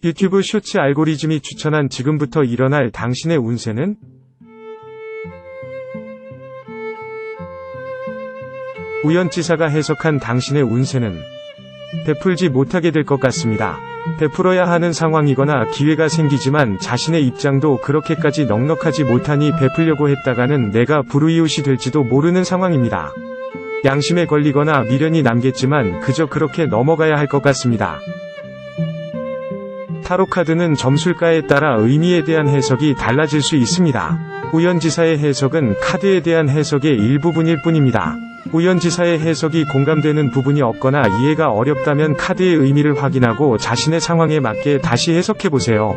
유튜브 쇼츠 알고리즘이 추천한 지금부터 일어날 당신의 운세는? 우연치사가 해석한 당신의 운세는 베풀지 못하게 될 것 같습니다. 베풀어야 하는 상황이거나 기회가 생기지만 자신의 입장도 그렇게까지 넉넉하지 못하니 베풀려고 했다가는 내가 불우이웃이 될지도 모르는 상황입니다. 양심에 걸리거나 미련이 남겠지만 그저 그렇게 넘어가야 할 것 같습니다. 타로카드는 점술가에 따라 의미에 대한 해석이 달라질 수 있습니다. 우연지사의 해석은 카드에 대한 해석의 일부분일 뿐입니다. 우연지사의 해석이 공감되는 부분이 없거나 이해가 어렵다면 카드의 의미를 확인하고 자신의 상황에 맞게 다시 해석해보세요.